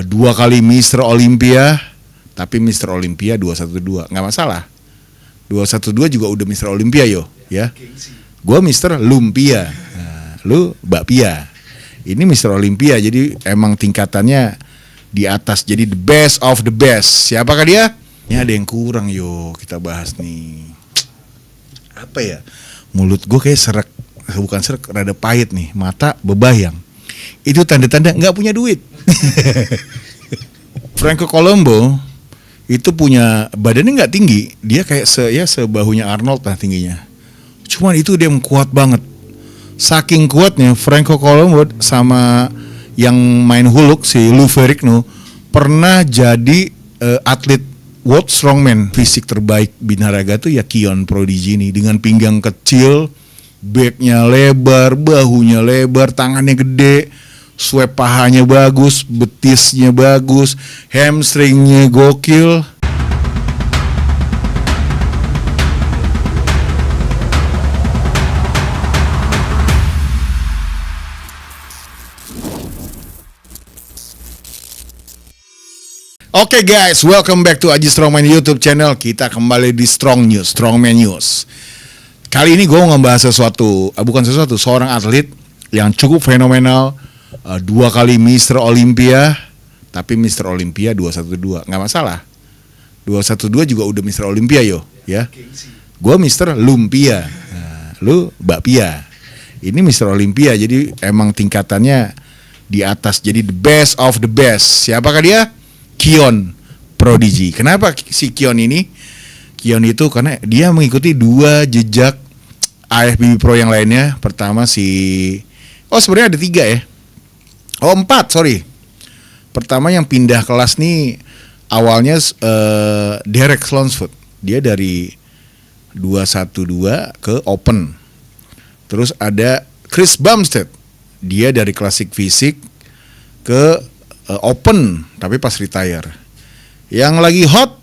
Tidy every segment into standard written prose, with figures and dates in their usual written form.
dua kali Mister Olympia, tapi Mister Olympia 212 nggak masalah. 212 juga udah Mister Olympia yo, ya. Gua Mister Lumpia, nah, lu Bakpia. Ini Mister Olympia, jadi emang tingkatannya di atas, jadi the best of the best. Siapakah dia? Ini ada yang kurang yo, kita bahas nih. Apa ya? Mulut gue kayak serak, bukan serak, rada pahit nih, mata bebayang. Itu tanda-tanda nggak punya duit. Franco Colombo itu punya badannya nggak tinggi, dia kayak sebahunya Arnold lah tingginya. Cuman itu dia kuat banget. Saking kuatnya Franco Colombo sama yang main huluk si Lou Ferrigno pernah jadi atlet World Strongman. Fisik terbaik binaraga tuh ya Kion Prodigy ini, dengan pinggang kecil, backnya lebar, bahunya lebar, tangannya gede, sweep pahanya bagus, betisnya bagus, hamstringnya gokil. Oke guys, welcome back to Aji Strongman YouTube channel. Kita kembali di Strong News, Strongman News. Kali ini gue mau ngebahas seorang atlet yang cukup fenomenal, dua kali Mister Olympia, tapi Mister Olympia 212 nggak masalah. 212 juga udah Mister Olympia yo, ya. Gue Mister Lumpia, nah, lu Bakpia. Ini Mister Olympia, jadi emang tingkatannya di atas, jadi the best of the best. Siapakah dia? Kion Prodigy. Kenapa si Kion ini? Kion itu karena dia mengikuti dua jejak IFBB Pro yang lainnya. Pertama sebenarnya ada 3 ya. 4, sorry. Pertama yang pindah kelas nih awalnya Derek Lunsford. Dia dari 212 ke Open. Terus ada Chris Bumstead. Dia dari Classic Fisik ke Open, tapi pas retire. Yang lagi hot,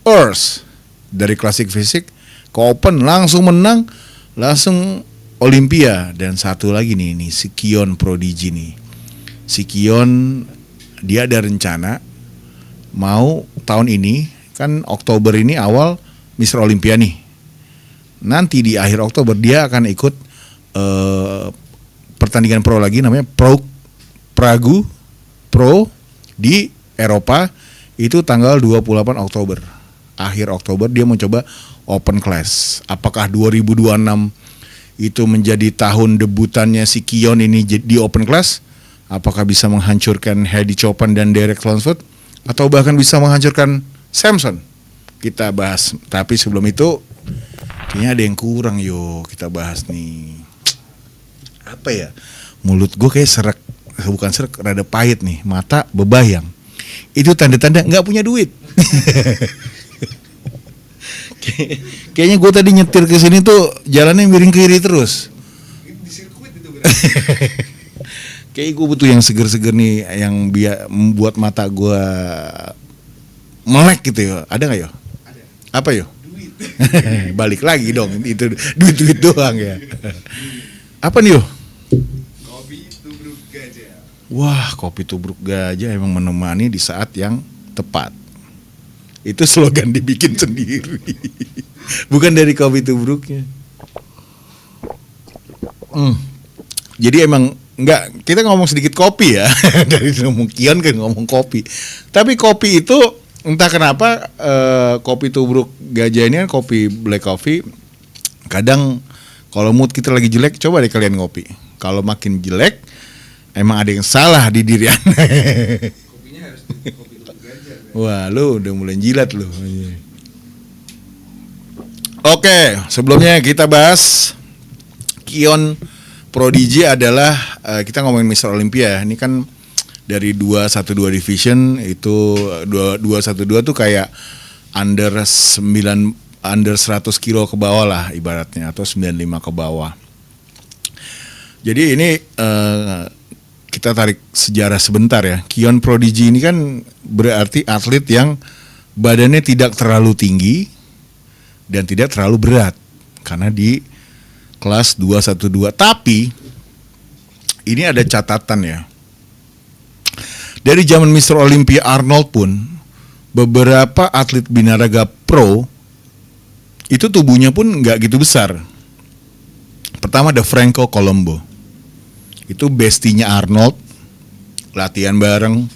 Earth, dari Classic Fisik ke Open, langsung menang, langsung Olympia. Dan satu lagi nih si Kion Prodigy nih. Si Kion, dia ada rencana mau tahun ini, kan Oktober ini awal Mister Olympia nih. Nanti di akhir Oktober dia akan ikut pertandingan pro lagi, namanya Prague Pro di Eropa, itu tanggal 28 Oktober. Akhir Oktober dia mau coba Open Class. Apakah 2026 itu menjadi tahun debutannya si Kion ini di Open Class? Apakah bisa menghancurkan Heidi Chopin dan Derek Lunsford? Atau bahkan bisa menghancurkan Samson? Kita bahas. Tapi sebelum itu kayaknya ada yang kurang yo, kita bahas nih. Apa ya? Mulut gue kayak serak, bukan serak, rada pahit nih, mata bebayang. Itu tanda-tanda nggak punya duit. Kayaknya gue tadi nyetir ke sini tuh jalannya miring kiri terus. Di sirkuit itu Kayaknya gue butuh yang seger-seger nih, yang membuat mata gue melek gitu ya. Ada nggak yo? Ada. Apa yo? Duit. Balik lagi dong, itu duit doang ya. Apa nih yo? Wah, kopi tubruk gajah emang menemani di saat yang tepat. Itu slogan dibikin sendiri. Bukan dari kopi tubruknya. Jadi emang enggak, kita ngomong sedikit kopi ya. Dari ngomong Kion ke ngomong kopi. Tapi kopi itu entah kenapa kopi tubruk gajah ini kan kopi black coffee. Kadang kalau mood kita lagi jelek, coba deh kalian ngopi. Kalau makin jelek, emang ada yang salah di diri Anda. Kopinya harus kopi tubruk gajah. Wah, lu udah mulai jilat lu. Oke, sebelumnya kita bahas Kion Prodigy adalah kita ngomongin Mister Olympia. Ini kan dari 212 division, itu 212 tuh kayak under 100 kilo ke bawah lah ibaratnya, atau 95 ke bawah. Jadi ini kita tarik sejarah sebentar ya. Kion Prodigy ini kan berarti atlet yang badannya tidak terlalu tinggi dan tidak terlalu berat, karena di kelas 212. Tapi ini ada catatan ya. Dari zaman Mr. Olympia Arnold pun beberapa atlet binaraga pro itu tubuhnya pun nggak gitu besar. Pertama ada Franco Colombo, itu bestinya Arnold, latihan bareng,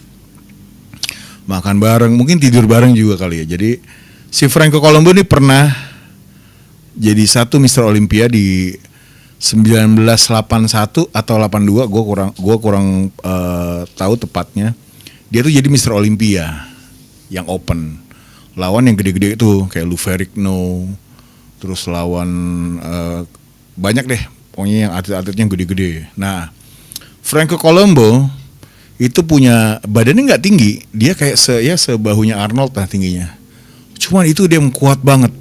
makan bareng, mungkin tidur bareng juga kali ya. Jadi si Franco Colombo ini pernah jadi satu Mr. Olympia di 1981 atau 82, gue kurang tahu tepatnya. Dia tuh jadi Mr. Olympia yang open, lawan yang gede-gede itu kayak Lou Ferrigno, terus lawan banyak deh, pokoknya yang atlet-atletnya gede-gede. Nah, Franco Colombo itu punya badannya nggak tinggi, dia kayak sebahunya Arnold lah tingginya. Cuman itu dia kuat banget.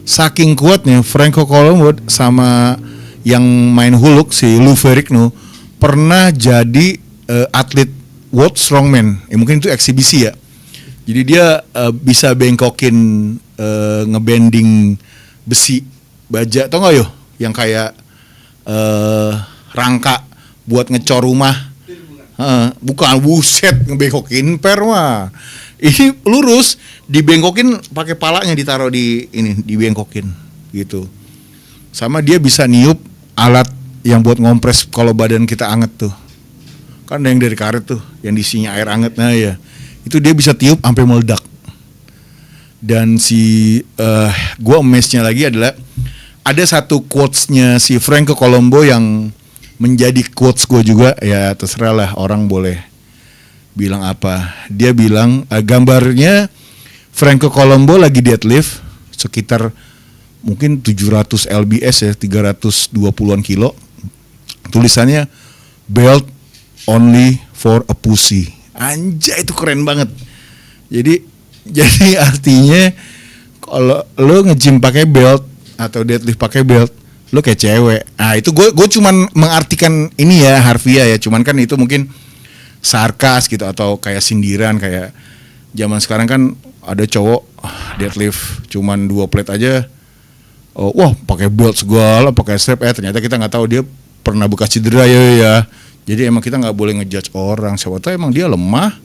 Saking kuatnya Franco Colombo sama yang main huluk si Lou Ferrigno pernah jadi atlet World Strongman. Mungkin itu eksibisi ya. Jadi dia bisa bengkokin ngebending besi baja, tau nggak yo? Yang kayak rangka buat ngecor rumah. Bukan, buset, ngebengkokin per mah. Ini lurus, dibengkokin pakai palanya, ditaruh di ini, dibengkokin gitu. Sama dia bisa niup alat yang buat ngompres kalau badan kita anget tuh. Kan ada yang dari karet tuh, yang isinya air anget. Nah ya, itu dia bisa tiup sampai meledak. Dan si gua amazed-nya lagi adalah ada satu quotes-nya si Franco Colombo yang menjadi quotes gue juga, ya terserah lah orang boleh bilang apa. Dia bilang gambarnya Franco Colombo lagi deadlift sekitar mungkin 700 lbs ya, 320-an kilo. Tulisannya belt only for a pussy. Anjay, itu keren banget. Jadi artinya kalau lo nge-gym pakai belt atau deadlift pakai belt, lo kayak cewek. Nah itu gue cuman mengartikan ini ya harfiah ya, cuman kan itu mungkin sarkas gitu atau kayak sindiran, kayak zaman sekarang kan ada cowok deadlift cuman 2 plate aja, wah pakai belt segala, pakai strap, ternyata kita nggak tahu dia pernah bekas cedera ya. Jadi emang kita nggak boleh ngejudge orang, siapa tahu emang dia lemah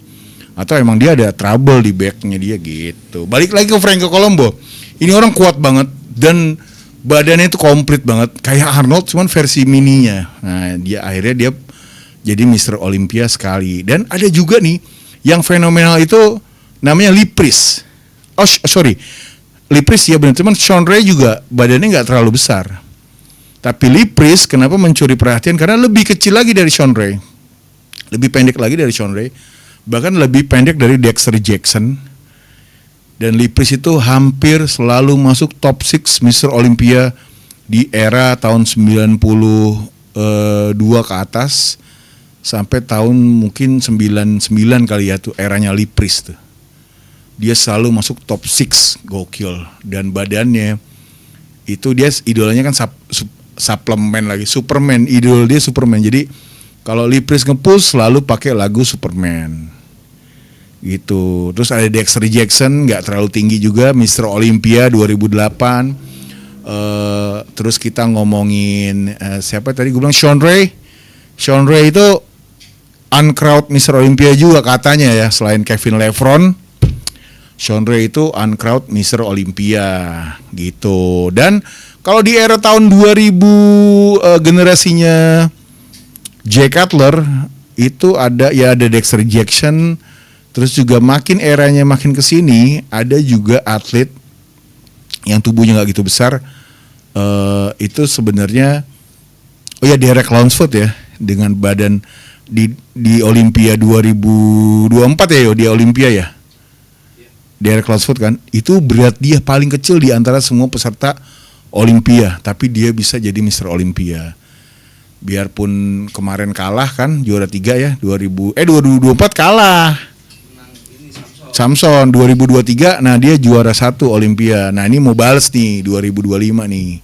atau emang dia ada trouble di backnya dia gitu. Balik lagi ke Franco Colombo, ini orang kuat banget dan badannya itu komplit banget kayak Arnold cuman versi mininya. Nah dia akhirnya dia jadi Mr. Olympia sekali. Dan ada juga nih yang fenomenal itu namanya Lee Priest. Lee Priest ya benar, cuman Shawn Ray juga badannya nggak terlalu besar. Tapi Lee Priest kenapa mencuri perhatian? Karena lebih kecil lagi dari Shawn Ray, lebih pendek lagi dari Shawn Ray, bahkan lebih pendek dari Dexter Jackson. Dan Lee Priest itu hampir selalu masuk top 6 Mr. Olympia di era tahun 92 ke atas sampai tahun mungkin 99 kali ya tuh eranya Lee Priest tuh. Dia selalu masuk top 6, gokil. Dan badannya itu dia idolanya kan suplemen lagi, Superman, idol dia Superman. Jadi kalau Lee Priest nge-push selalu pakai lagu Superman gitu. Terus ada Dexter Jackson, nggak terlalu tinggi juga, Mr. Olympia 2008. Terus kita ngomongin siapa tadi gue bilang, Shawn Ray. Shawn Ray itu uncrowd Mr. Olympia juga katanya ya, selain Kevin Levron. Shawn Ray itu uncrowd Mr. Olympia gitu. Dan kalau di era tahun 2000 generasinya Jay Cutler itu ada Dexter Jackson. Terus juga makin eranya makin kesini ada juga atlet yang tubuhnya nggak gitu besar. Itu sebenarnya Derek Lunsford ya, dengan badan di Olympia 2024 ya, di Olympia ya. Derek Lunsford kan, itu berat dia paling kecil di antara semua peserta Olympia, tapi dia bisa jadi Mr. Olympia. Biarpun kemarin kalah kan, juara 3 ya, 2024 kalah. Samson 2023, nah dia juara 1 Olympia. Nah ini mau bales nih 2025 nih.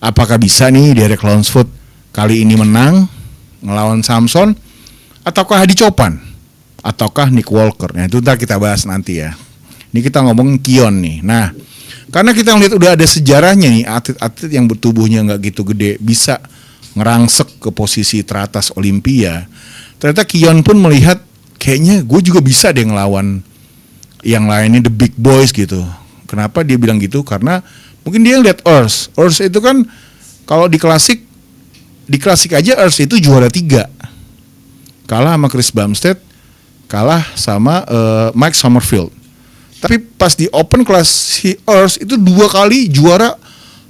Apakah bisa nih Derek Lunsford kali ini menang ngelawan Samson, ataukah Hadi Choopan, ataukah Nick Walker? Nah itu ntar kita bahas nanti ya. Ini kita ngomong Kion nih. Nah karena kita ngeliat udah ada sejarahnya nih, atlet-atlet yang bertubuhnya nggak gitu gede bisa ngerangsek ke posisi teratas Olympia. Ternyata Kion pun melihat kayaknya gue juga bisa deh ngelawan yang lainnya, the big boys gitu. Kenapa dia bilang gitu? Karena mungkin dia lihat Earth itu kan kalau di klasik aja Earth itu juara 3, kalah sama Chris Bumstead, kalah sama Mike Summerfield. Tapi pas di open class si Earth itu 2 kali juara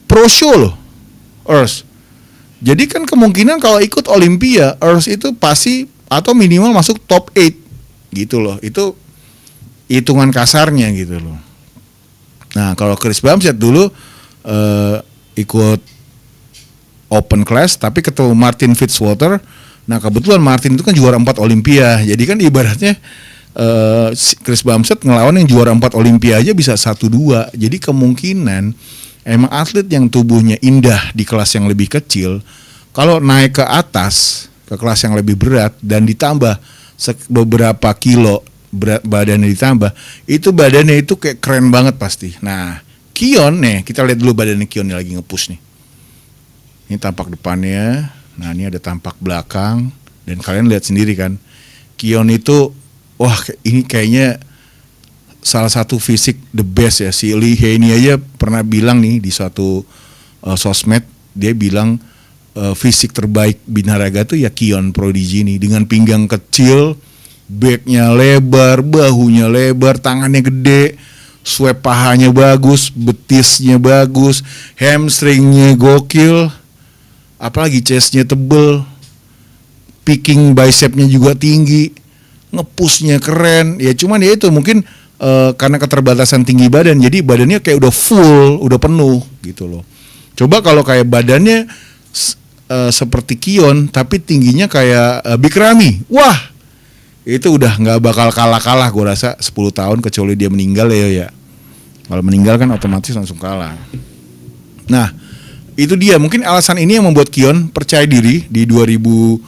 pro show loh, Earth. Jadi kan kemungkinan kalau ikut Olympia, Earth itu pasti atau minimal masuk top 8 gitu loh. Itu hitungan kasarnya gitu loh. Nah kalau Chris Bumstead dulu ikut open class tapi ketemu Martin Fitzwater. Nah kebetulan Martin itu kan juara 4 Olympia. Jadi kan ibaratnya Chris Bumstead ngelawan yang juara 4 Olympia aja bisa 1-2. Jadi kemungkinan emang atlet yang tubuhnya indah di kelas yang lebih kecil, kalau naik ke atas ke kelas yang lebih berat dan ditambah beberapa kilo berat badannya ditambah, itu badannya itu kayak keren banget pasti. Nah, Keon nih, kita lihat dulu badannya Keon lagi nge-push nih. Ini tampak depannya, nah ini ada tampak belakang, dan kalian lihat sendiri kan, Keon itu, wah ini kayaknya salah satu fisik the best ya. Si Lee Haney aja pernah bilang nih di suatu sosmed, dia bilang fisik terbaik binaraga tuh ya Keon Prodigy nih, dengan pinggang kecil, backnya lebar, bahunya lebar, tangannya gede, sweep pahanya bagus, betisnya bagus, hamstringnya gokil, apalagi chestnya tebel, picking bicepnya juga tinggi, ngepushnya keren. Ya cuman ya itu mungkin karena keterbatasan tinggi badan, jadi badannya kayak udah full, udah penuh gitu loh. Coba kalau kayak badannya seperti Keon tapi tingginya kayak Big Ramy, wah itu udah nggak bakal kalah gue rasa 10 tahun, kecuali dia meninggal ya. Kalau meninggal kan otomatis langsung kalah. Nah itu dia mungkin alasan ini yang membuat Keon percaya diri di 2026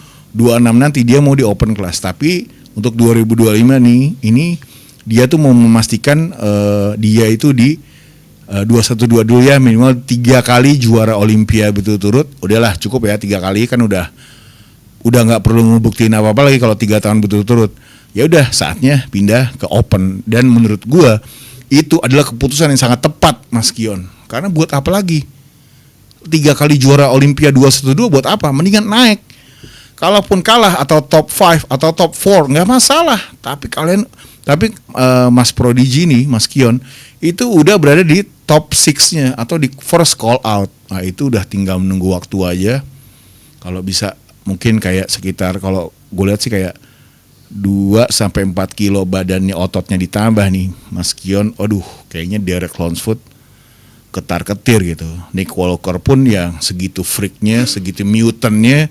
nanti dia mau di open class. Tapi untuk 2025 nih, ini dia tuh mau memastikan dia itu di 2122 dulu ya, minimal 3 kali juara Olympia berturut-turut. Udahlah cukup ya, 3 kali kan udah nggak perlu ngebuktiin apa-apa lagi kalau 3 tahun berturut-turut. Ya udah saatnya pindah ke open, dan menurut gua itu adalah keputusan yang sangat tepat Mas Keon. Karena buat apa lagi 3 kali juara Olympia 212 buat apa? Mendingan naik. Kalaupun kalah atau top 5 atau top 4 nggak masalah. Tapi Mas Prodigy nih, Mas Keon itu udah berada di top 6-nya atau di first call out. Nah itu udah tinggal menunggu waktu aja. Kalau bisa mungkin kayak sekitar, kalau gue lihat sih kayak 2-4 kilo badannya, ototnya ditambah nih Mas Keon. Aduh kayaknya Derek Lunsford ketar-ketir gitu. Nick Walker pun yang segitu freaknya, segitu mutantnya,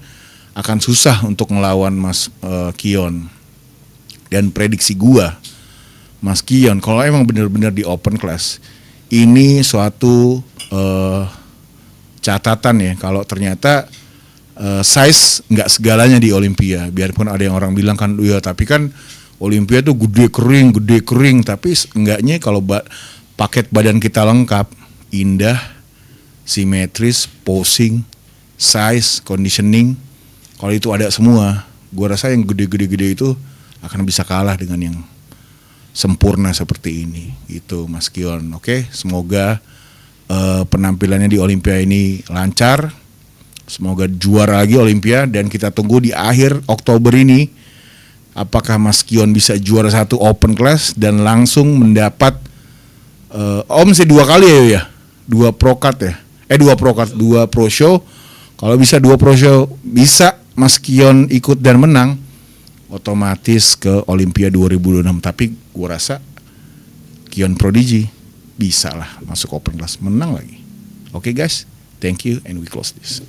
akan susah untuk ngelawan Mas Keon. Dan prediksi gua, Mas Keon kalau emang benar-benar di open class, ini suatu catatan ya, kalau ternyata size nggak segalanya di Olympia. Biarpun ada yang orang bilang kan, ya tapi kan Olympia tuh gede kering, tapi enggaknya kalau paket badan kita lengkap, indah, simetris, posing, size, conditioning, kalau itu ada semua, gua rasa yang gede-gede itu akan bisa kalah dengan yang sempurna seperti ini gitu Mas Keon. Oke, semoga penampilannya di Olympia ini lancar, semoga juara lagi Olympia, dan kita tunggu di akhir Oktober ini apakah Mas Keon bisa juara 1 open class dan langsung mendapat mesti 2 kali ya 2 pro card ya, 2 pro show. Kalau bisa 2 pro show bisa Mas Keon ikut dan menang, otomatis ke Olympia 2026. Tapi gua rasa Keon Prodigy bisa lah masuk open class, menang lagi. Oke guys, thank you and we close this.